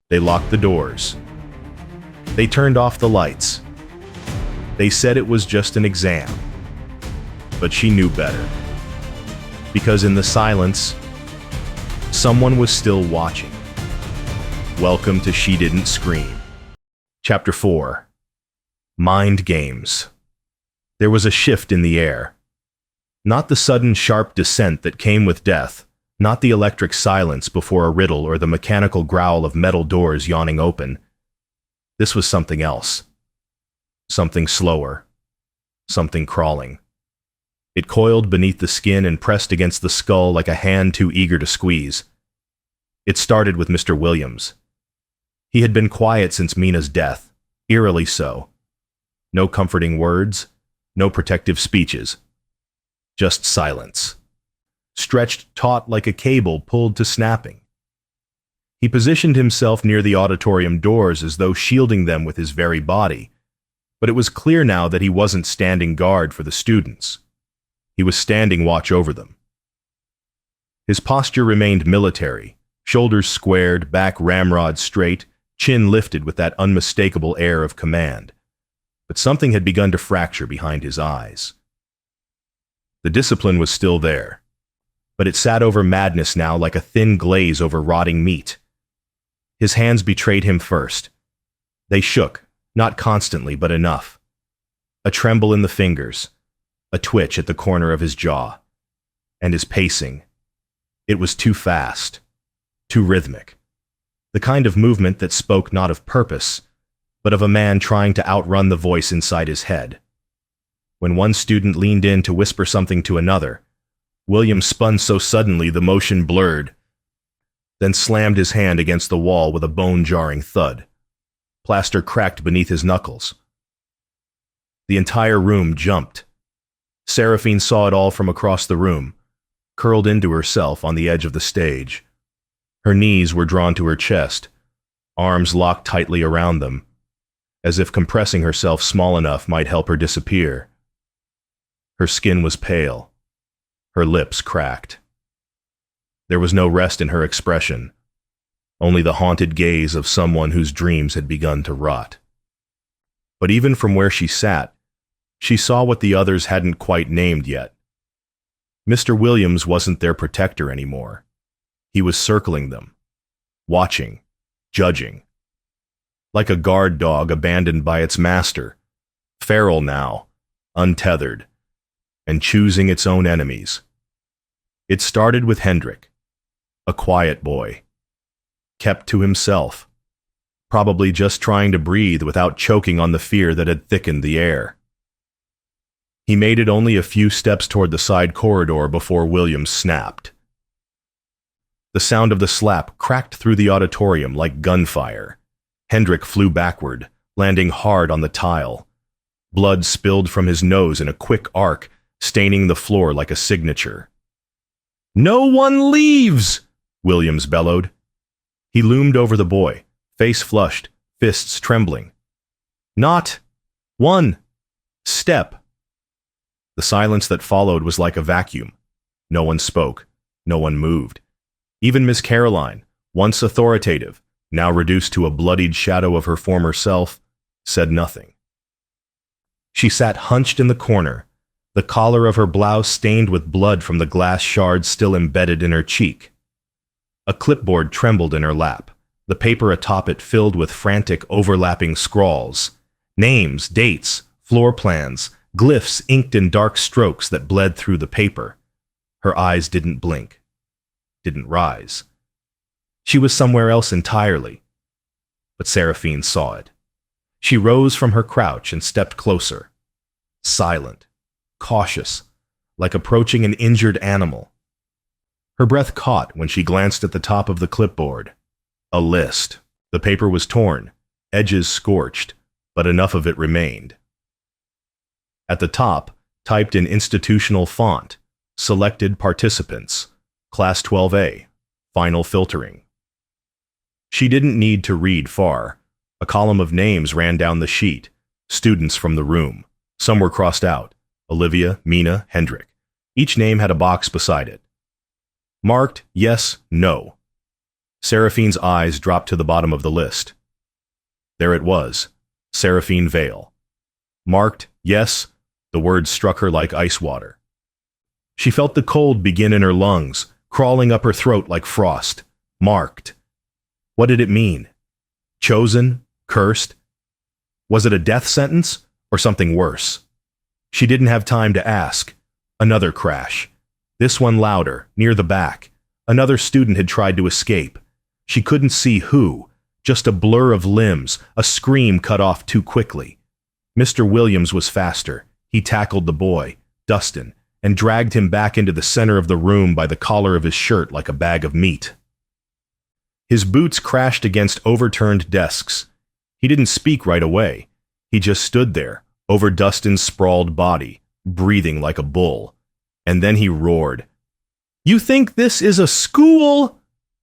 They locked the doors. They turned off the lights. They said it was just an exam. But she knew better. Because in the silence, someone was still watching. Welcome to She Didn't Scream. Chapter 4. Mind Games. There was a shift in the air. Not the sudden sharp descent that came with death, not the electric silence before a riddle or the mechanical growl of metal doors yawning open. This was something else. Something slower. Something crawling. It coiled beneath the skin and pressed against the skull like a hand too eager to squeeze. It started with Mr. Williams. He had been quiet since Mina's death, eerily so. No comforting words, no protective speeches. Just silence. Stretched taut like a cable pulled to snapping. He positioned himself near the auditorium doors as though shielding them with his very body, but it was clear now that he wasn't standing guard for the students. He was standing watch over them. His posture remained military, shoulders squared, back ramrod straight, chin lifted with that unmistakable air of command. But something had begun to fracture behind his eyes. The discipline was still there, but it sat over madness now like a thin glaze over rotting meat. His hands betrayed him first. They shook, not constantly, but enough. A tremble in the fingers, a twitch at the corner of his jaw, and his pacing. It was too fast, too rhythmic. The kind of movement that spoke not of purpose, but of a man trying to outrun the voice inside his head. When one student leaned in to whisper something to another, William spun so suddenly the motion blurred, then slammed his hand against the wall with a bone-jarring thud. Plaster cracked beneath his knuckles. The entire room jumped. Seraphine saw it all from across the room, curled into herself on the edge of the stage. Her knees were drawn to her chest, arms locked tightly around them, as if compressing herself small enough might help her disappear. Her skin was pale, her lips cracked. There was no rest in her expression, only the haunted gaze of someone whose dreams had begun to rot. But even from where she sat, she saw what the others hadn't quite named yet. Mr. Williams wasn't their protector anymore. He was circling them, watching, judging. Like a guard dog abandoned by its master, feral now, untethered, and choosing its own enemies. It started with Hendrik, a quiet boy, kept to himself, probably just trying to breathe without choking on the fear that had thickened the air. He made it only a few steps toward the side corridor before Williams snapped. The sound of the slap cracked through the auditorium like gunfire. Hendrik flew backward, landing hard on the tile. Blood spilled from his nose in a quick arc, staining the floor like a signature. "No one leaves!" Williams bellowed. He loomed over the boy, face flushed, fists trembling. "Not one step." The silence that followed was like a vacuum. No one spoke. No one moved. Even Miss Caroline, once authoritative, now reduced to a bloodied shadow of her former self, said nothing. She sat hunched in the corner, the collar of her blouse stained with blood from the glass shards still embedded in her cheek. A clipboard trembled in her lap, the paper atop it filled with frantic, overlapping scrawls. Names, dates, floor plans, glyphs inked in dark strokes that bled through the paper. Her eyes didn't blink, didn't rise. She was somewhere else entirely. But Seraphine saw it. She rose from her crouch and stepped closer. Silent, cautious, like approaching an injured animal. Her breath caught when she glanced at the top of the clipboard. A list. The paper was torn, edges scorched, but enough of it remained. At the top, typed in institutional font, selected participants, Class 12A, final filtering. She didn't need to read far. A column of names ran down the sheet, students from the room. Some were crossed out, Olivia, Mina, Hendrik. Each name had a box beside it. Marked yes, no. Seraphine's eyes dropped to the bottom of the list. There it was, Seraphine Vale. Marked, yes, the words struck her like ice water. She felt the cold begin in her lungs, crawling up her throat like frost. Marked. What did it mean? Chosen? Cursed? Was it a death sentence or something worse? She didn't have time to ask. Another crash. This one louder, near the back. Another student had tried to escape. She couldn't see who, just a blur of limbs, a scream cut off too quickly. Mr. Williams was faster. He tackled the boy, Dustin, and dragged him back into the center of the room by the collar of his shirt like a bag of meat. His boots crashed against overturned desks. He didn't speak right away. He just stood there, over Dustin's sprawled body, breathing like a bull. And then he roared. "You think this is a school?"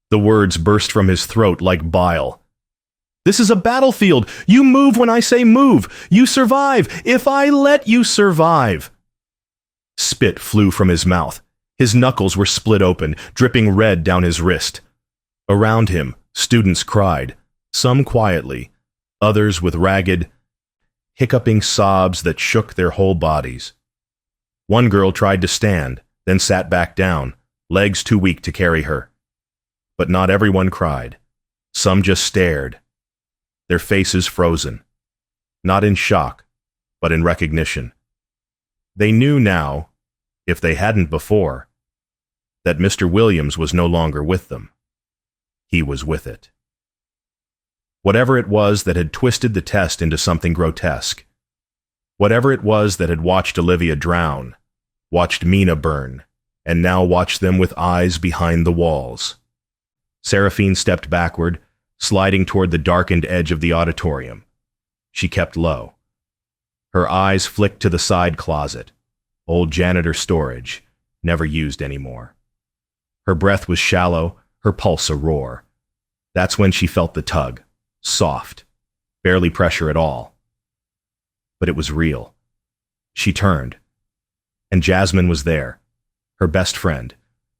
The words burst from his throat like bile. "This is a battlefield. You move when I say move. You survive if I let you survive." Spit flew from his mouth. His knuckles were split open, dripping red down his wrist. Around him, students cried, some quietly, others with ragged, hiccuping sobs that shook their whole bodies. One girl tried to stand, then sat back down, legs too weak to carry her. But not everyone cried. Some just stared, their faces frozen, not in shock, but in recognition. They knew now, if they hadn't before, that Mr. Williams was no longer with them. He was with it. Whatever it was that had twisted the test into something grotesque, whatever it was that had watched Olivia drown, watched Mina burn, and now watched them with eyes behind the walls. Seraphine stepped backward, sliding toward the darkened edge of the auditorium. She kept low. Her eyes flicked to the side closet, old janitor storage, never used anymore. Her breath was shallow, her pulse a roar. That's when she felt the tug, soft, barely pressure at all. But it was real. She turned, and Jasmine was there, her best friend,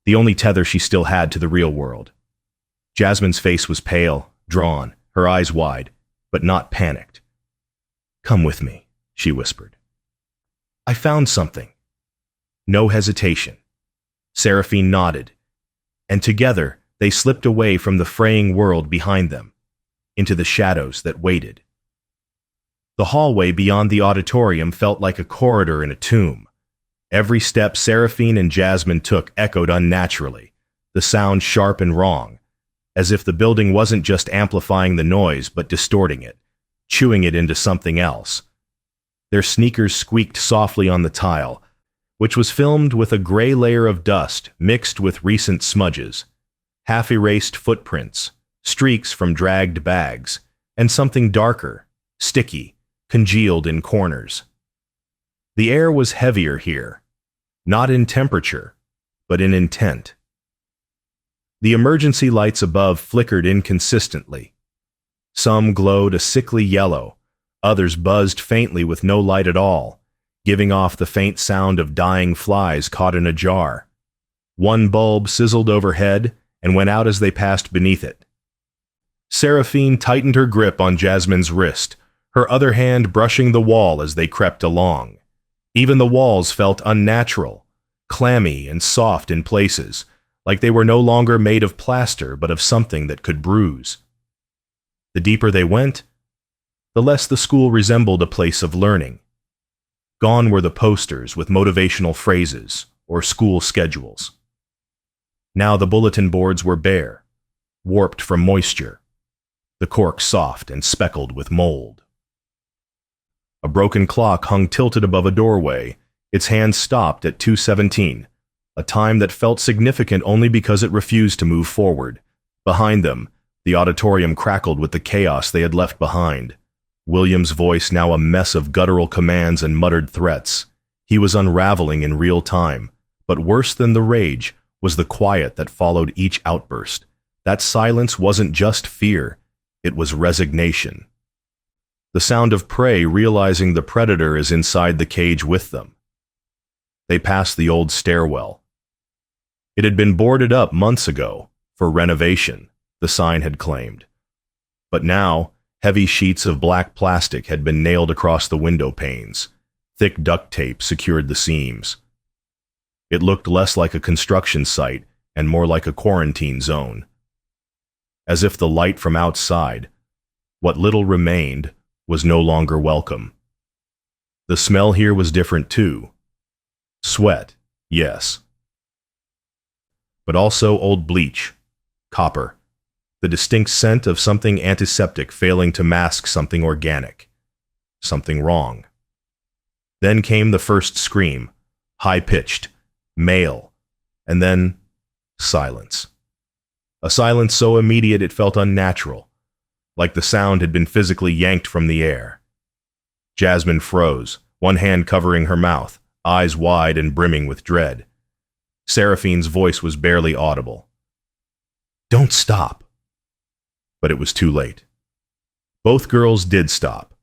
the only tether she still had to the real world. Jasmine's face was pale, drawn, her eyes wide, but not panicked. "Come with me," she whispered. "I found something." No hesitation. Seraphine nodded, and together they slipped away from the fraying world behind them, into the shadows that waited. The hallway beyond the auditorium felt like a corridor in a tomb. Every step Seraphine and Jasmine took echoed unnaturally, the sound sharp and wrong, as if the building wasn't just amplifying the noise but distorting it, chewing it into something else. Their sneakers squeaked softly on the tile, which was filmed with a gray layer of dust mixed with recent smudges, half-erased footprints, streaks from dragged bags, and something darker, sticky, congealed in corners. The air was heavier here, not in temperature, but in intent. The emergency lights above flickered inconsistently. Some glowed a sickly yellow, others buzzed faintly with no light at all, giving off the faint sound of dying flies caught in a jar. One bulb sizzled overhead and went out as they passed beneath it. Seraphine tightened her grip on Jasmine's wrist, her other hand brushing the wall as they crept along. Even the walls felt unnatural, clammy and soft in places, like they were no longer made of plaster but of something that could bruise. The deeper they went, the less the school resembled a place of learning. Gone were the posters with motivational phrases or school schedules. Now the bulletin boards were bare, warped from moisture, the cork soft and speckled with mold. A broken clock hung tilted above a doorway, its hands stopped at 2:17, a time that felt significant only because it refused to move forward. Behind them, the auditorium crackled with the chaos they had left behind. William's voice now a mess of guttural commands and muttered threats. He was unraveling in real time, but worse than the rage was the quiet that followed each outburst. That silence wasn't just fear, it was resignation. The sound of prey realizing the predator is inside the cage with them. They passed the old stairwell. It had been boarded up months ago, for renovation, the sign had claimed. But now, heavy sheets of black plastic had been nailed across the window panes. Thick duct tape secured the seams. It looked less like a construction site and more like a quarantine zone. As if the light from outside, what little remained, was no longer welcome. The smell here was different too. Sweat, yes. But also old bleach, copper, the distinct scent of something antiseptic failing to mask something organic, something wrong. Then came the first scream, high-pitched, male, and then silence. A silence so immediate it felt unnatural, like the sound had been physically yanked from the air. Jasmine froze, one hand covering her mouth, eyes wide and brimming with dread. Seraphine's voice was barely audible. "Don't stop." But it was too late. Both girls did stop,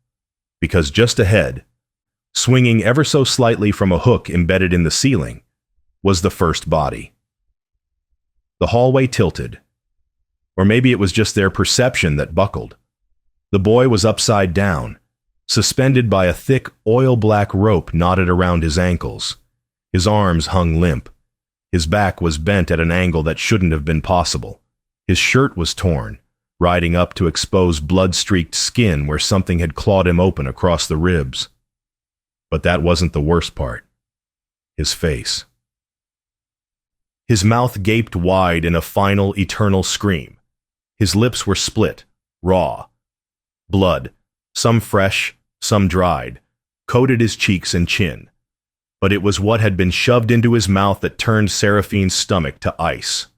because just ahead, swinging ever so slightly from a hook embedded in the ceiling, was the first body. The hallway tilted. Or maybe it was just their perception that buckled. The boy was upside down, suspended by a thick, oil-black rope knotted around his ankles. His arms hung limp. His back was bent at an angle that shouldn't have been possible. His shirt was torn, riding up to expose blood-streaked skin where something had clawed him open across the ribs. But that wasn't the worst part. His face. His mouth gaped wide in a final, eternal scream. His lips were split, raw. Blood, some fresh, some dried, coated his cheeks and chin. But it was what had been shoved into his mouth that turned Seraphine's stomach to ice.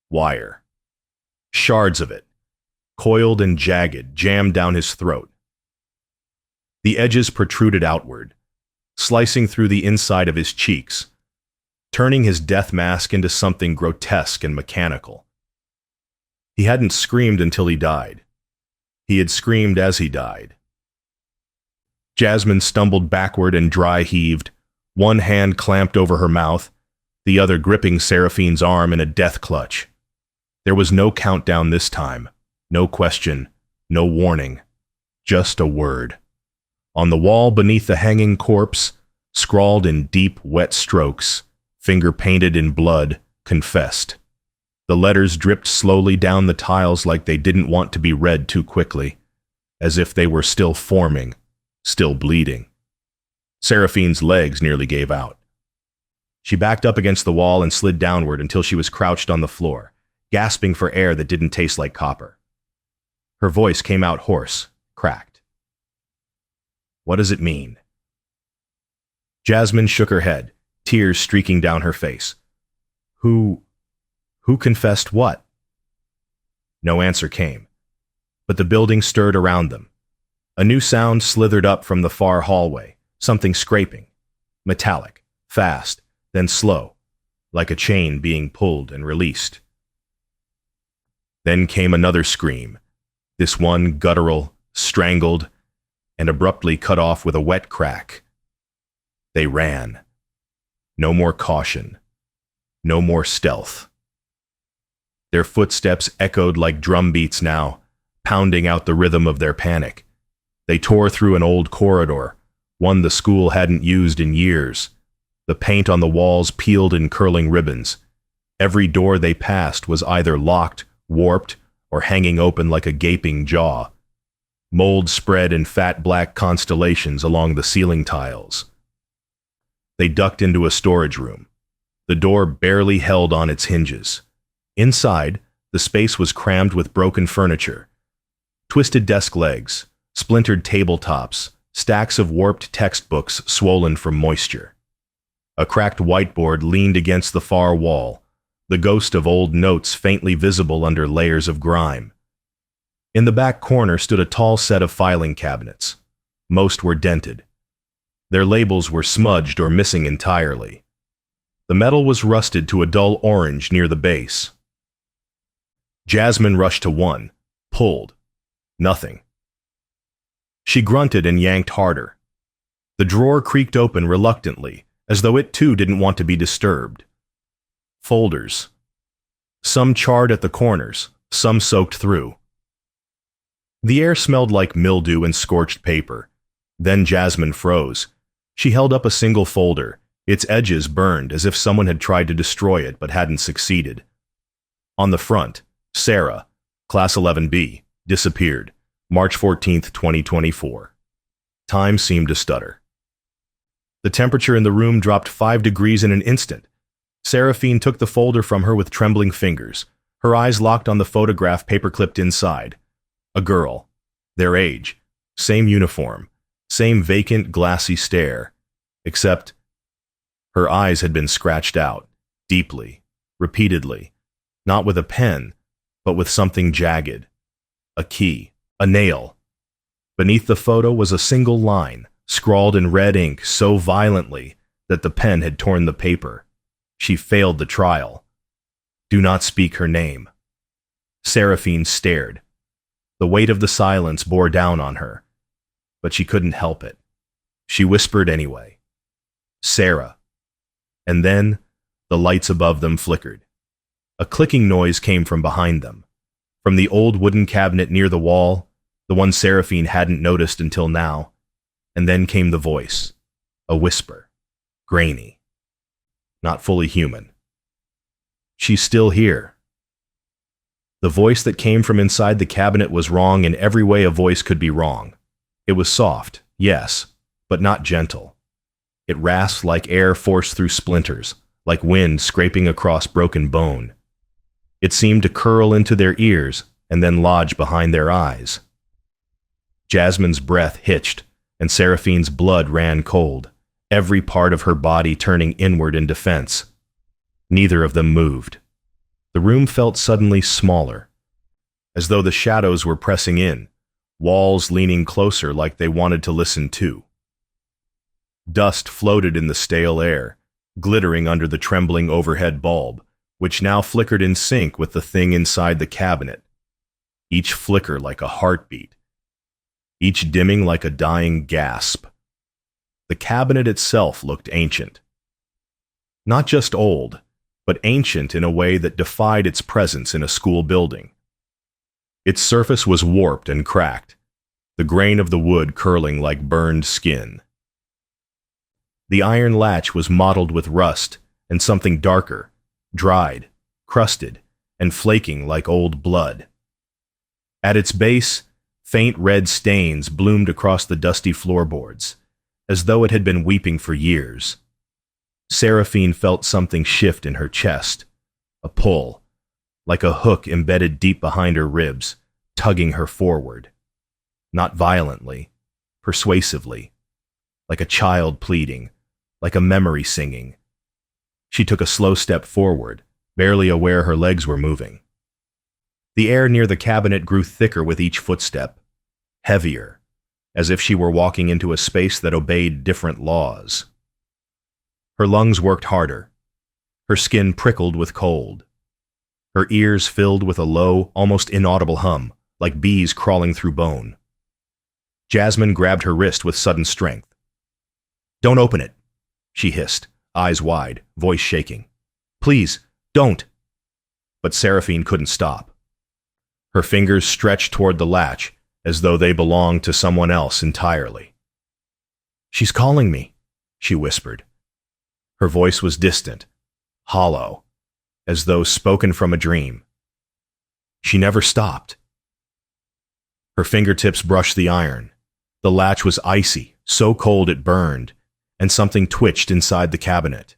Wire. Shards of it, coiled and jagged, jammed down his throat. The edges protruded outward, slicing through the inside of his cheeks, turning his death mask into something grotesque and mechanical. He hadn't screamed until he died. He had screamed as he died. Jasmine stumbled backward and dry-heaved, one hand clamped over her mouth, the other gripping Seraphine's arm in a death clutch. There was no countdown this time, no question, no warning, just a word. On the wall beneath the hanging corpse, scrawled in deep, wet strokes, finger-painted in blood, confessed. The letters dripped slowly down the tiles like they didn't want to be read too quickly, as if they were still forming, still bleeding. Seraphine's legs nearly gave out. She backed up against the wall and slid downward until she was crouched on the floor, gasping for air that didn't taste like copper. Her voice came out hoarse, cracked. "What does it mean?" Jasmine shook her head, tears streaking down her face. Who confessed what? No answer came, but the building stirred around them. A new sound slithered up from the far hallway, something scraping, metallic, fast, then slow, like a chain being pulled and released. Then came another scream, this one guttural, strangled, and abruptly cut off with a wet crack. They ran. No more caution. No more stealth. Their footsteps echoed like drum beats now, pounding out the rhythm of their panic. They tore through an old corridor, one the school hadn't used in years. The paint on the walls peeled in curling ribbons. Every door they passed was either locked, warped, or hanging open like a gaping jaw. Mold spread in fat black constellations along the ceiling tiles. They ducked into a storage room. The door barely held on its hinges. Inside, the space was crammed with broken furniture. Twisted desk legs, splintered tabletops, stacks of warped textbooks swollen from moisture. A cracked whiteboard leaned against the far wall, the ghost of old notes faintly visible under layers of grime. In the back corner stood a tall set of filing cabinets. Most were dented. Their labels were smudged or missing entirely. The metal was rusted to a dull orange near the base. Jasmine rushed to one, pulled. Nothing. She grunted and yanked harder. The drawer creaked open reluctantly, as though it too didn't want to be disturbed. Folders. Some charred at the corners, some soaked through. The air smelled like mildew and scorched paper. Then Jasmine froze. She held up a single folder, its edges burned as if someone had tried to destroy it but hadn't succeeded. On the front, Sarah, Class 11B, disappeared, March 14th, 2024. Time seemed to stutter. The temperature in the room dropped 5 degrees in an instant. Seraphine took the folder from her with trembling fingers, her eyes locked on the photograph paper-clipped inside. A girl. Their age. Same uniform. Same vacant, glassy stare. Except her eyes had been scratched out, deeply, repeatedly, not with a pen, but with something jagged. A key. A nail. Beneath the photo was a single line, scrawled in red ink so violently that the pen had torn the paper. She failed the trial. Do not speak her name. Seraphine stared. The weight of the silence bore down on her, but she couldn't help it. She whispered anyway. Sarah. And then the lights above them flickered. A clicking noise came from behind them. From the old wooden cabinet near the wall, the one Seraphine hadn't noticed until now. And then came the voice. A whisper. Grainy. Not fully human. She's still here. The voice that came from inside the cabinet was wrong in every way a voice could be wrong. It was soft, yes, but not gentle. It rasped like air forced through splinters, like wind scraping across broken bone. It seemed to curl into their ears and then lodge behind their eyes. Jasmine's breath hitched, and Seraphine's blood ran cold, every part of her body turning inward in defense. Neither of them moved. The room felt suddenly smaller, as though the shadows were pressing in, walls leaning closer like they wanted to listen too. Dust floated in the stale air, glittering under the trembling overhead bulb, which now flickered in sync with the thing inside the cabinet, each flicker like a heartbeat, each dimming like a dying gasp. The cabinet itself looked ancient. Not just old, but ancient in a way that defied its presence in a school building. Its surface was warped and cracked, the grain of the wood curling like burned skin. The iron latch was mottled with rust and something darker, dried, crusted, and flaking like old blood. At its base, faint red stains bloomed across the dusty floorboards, as though it had been weeping for years. Seraphine felt something shift in her chest, a pull, like a hook embedded deep behind her ribs, tugging her forward. Not violently, persuasively, like a child pleading, like a memory singing. She took a slow step forward, barely aware her legs were moving. The air near the cabinet grew thicker with each footstep, heavier, as if she were walking into a space that obeyed different laws. Her lungs worked harder. Her skin prickled with cold. Her ears filled with a low, almost inaudible hum, like bees crawling through bone. Jasmine grabbed her wrist with sudden strength. "Don't open it," she hissed, eyes wide, voice shaking. "Please, don't." But Seraphine couldn't stop. Her fingers stretched toward the latch, as though they belonged to someone else entirely. "She's calling me," she whispered. Her voice was distant, hollow, as though spoken from a dream. She never stopped. Her fingertips brushed the iron. The latch was icy, so cold it burned, and something twitched inside the cabinet.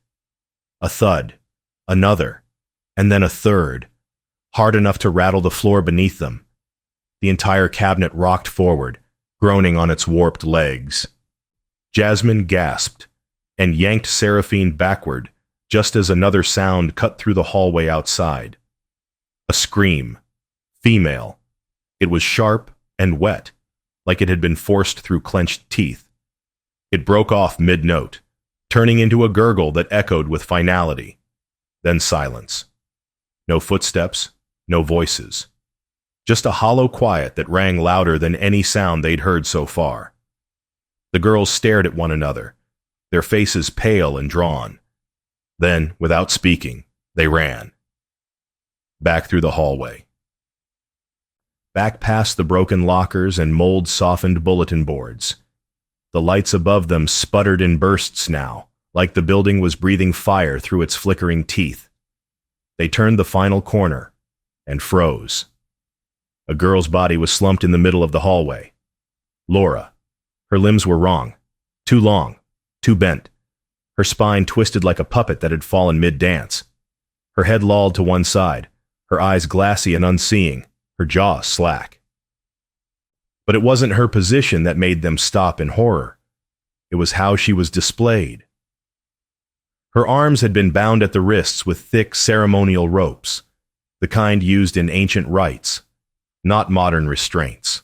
A thud, another, and then a third, hard enough to rattle the floor beneath them. The entire cabinet rocked forward, groaning on its warped legs. Jasmine gasped and yanked Seraphine backward just as another sound cut through the hallway outside. A scream. Female. It was sharp and wet, like it had been forced through clenched teeth. It broke off mid-note, turning into a gurgle that echoed with finality. Then silence. No footsteps, no voices. Just a hollow quiet that rang louder than any sound they'd heard so far. The girls stared at one another, their faces pale and drawn. Then, without speaking, they ran. Back through the hallway. back past the broken lockers and mold-softened bulletin boards. The lights above them sputtered in bursts now, like the building was breathing fire through its flickering teeth. They turned the final corner and froze. A girl's body was slumped in the middle of the hallway. Laura. Her limbs were wrong. Too long. Too bent. Her spine twisted like a puppet that had fallen mid-dance. Her head lolled to one side, her eyes glassy and unseeing, her jaw slack. But it wasn't her position that made them stop in horror. It was how she was displayed. Her arms had been bound at the wrists with thick ceremonial ropes, the kind used in ancient rites, not modern restraints.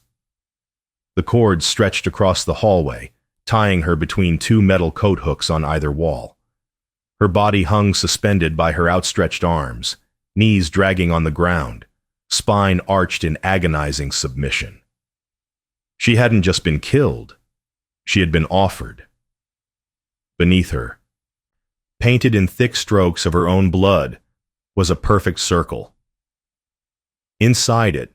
The cords stretched across the hallway, tying her between two metal coat hooks on either wall. Her body hung suspended by her outstretched arms, knees dragging on the ground, spine arched in agonizing submission. She hadn't just been killed, she had been offered. Beneath her, painted in thick strokes of her own blood, was a perfect circle. Inside it,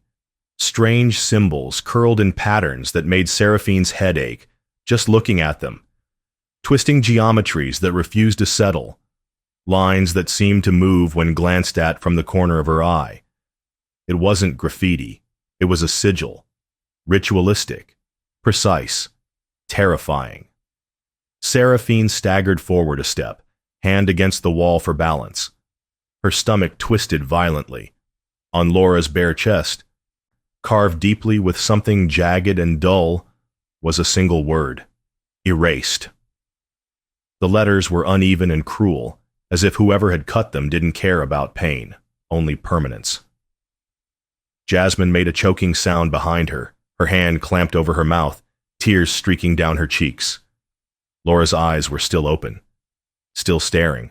strange symbols curled in patterns that made Seraphine's head ache just looking at them, twisting geometries that refused to settle, lines that seemed to move when glanced at from the corner of her eye. It wasn't graffiti, it was a sigil, ritualistic, precise, terrifying. Seraphine staggered forward a step, hand against the wall for balance. Her stomach twisted violently. On Laura's bare chest, carved deeply with something jagged and dull, was a single word: erased. The letters were uneven and cruel, as if whoever had cut them didn't care about pain, only permanence. Jasmine made a choking sound behind her, her hand clamped over her mouth, tears streaking down her cheeks. Laura's eyes were still open, still staring.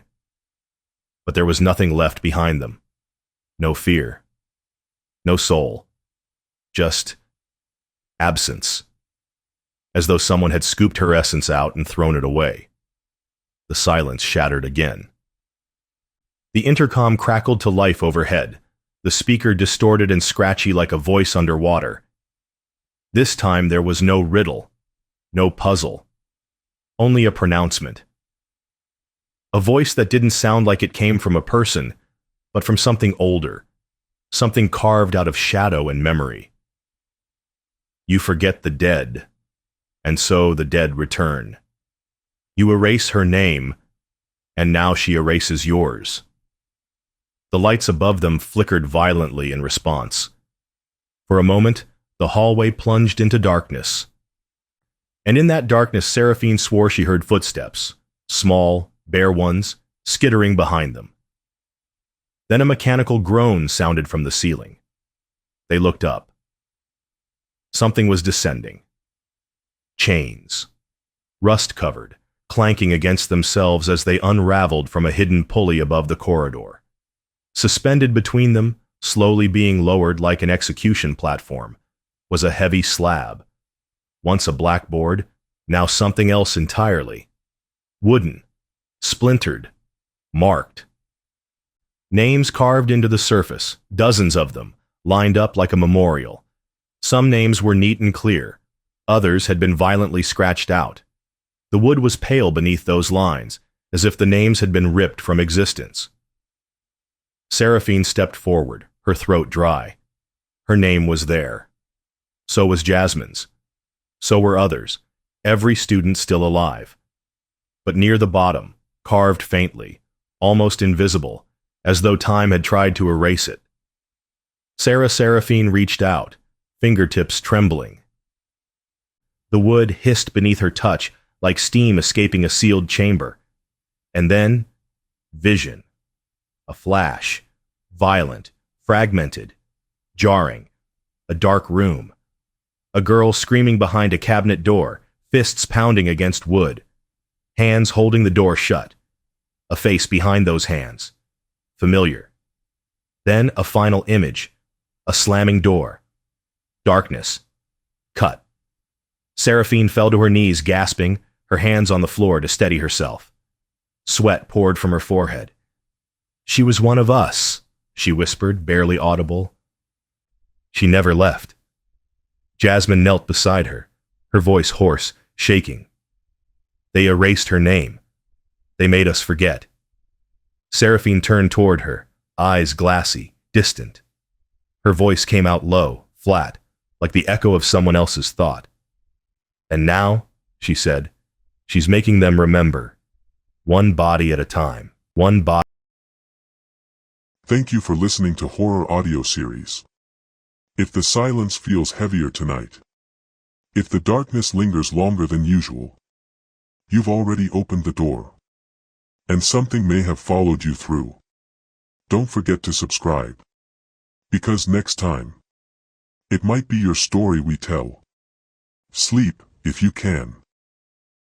But there was nothing left behind them. No fear. No soul. Just absence. As though someone had scooped her essence out and thrown it away. The silence shattered again. The intercom crackled to life overhead, the speaker distorted and scratchy like a voice underwater. This time there was no riddle, no puzzle, only a pronouncement. A voice that didn't sound like it came from a person, but from something older, something carved out of shadow and memory. You forget the dead, and so the dead return. You erase her name, and now she erases yours. The lights above them flickered violently in response. For a moment, the hallway plunged into darkness. And in that darkness, Seraphine swore she heard footsteps, small, bare ones, skittering behind them. Then a mechanical groan sounded from the ceiling. They looked up. Something was descending. Chains, rust-covered, clanking against themselves as they unraveled from a hidden pulley above the corridor. Suspended between them, slowly being lowered like an execution platform, was a heavy slab. Once a blackboard, now something else entirely. Wooden, splintered, marked. Names carved into the surface, dozens of them, lined up like a memorial. Some names were neat and clear. Others had been violently scratched out. The wood was pale beneath those lines, as if the names had been ripped from existence. Seraphine stepped forward, her throat dry. Her name was there. So was Jasmine's. So were others, every student still alive. But near the bottom, carved faintly, almost invisible, as though time had tried to erase it. Seraphine reached out, fingertips trembling. The wood hissed beneath her touch like steam escaping a sealed chamber. And then, vision. A flash, violent, fragmented, jarring. A dark room. A girl screaming behind a cabinet door, fists pounding against wood. Hands holding the door shut. A face behind those hands. Familiar. Then a final image. A slamming door. Darkness. Cut. Seraphine fell to her knees, gasping, her hands on the floor to steady herself. Sweat poured from her forehead. She was one of us, she whispered, barely audible. She never left. Jasmine knelt beside her, her voice hoarse, shaking. They erased her name. They made us forget. Seraphine turned toward her, eyes glassy, distant. Her voice came out low, flat, like the echo of someone else's thought. And now, she said, she's making them remember. One body at a time. One body. Thank you for listening to Horror Audio Series. If the silence feels heavier tonight, if the darkness lingers longer than usual, you've already opened the door. And something may have followed you through. Don't forget to subscribe. Because next time, it might be your story we tell. Sleep, if you can.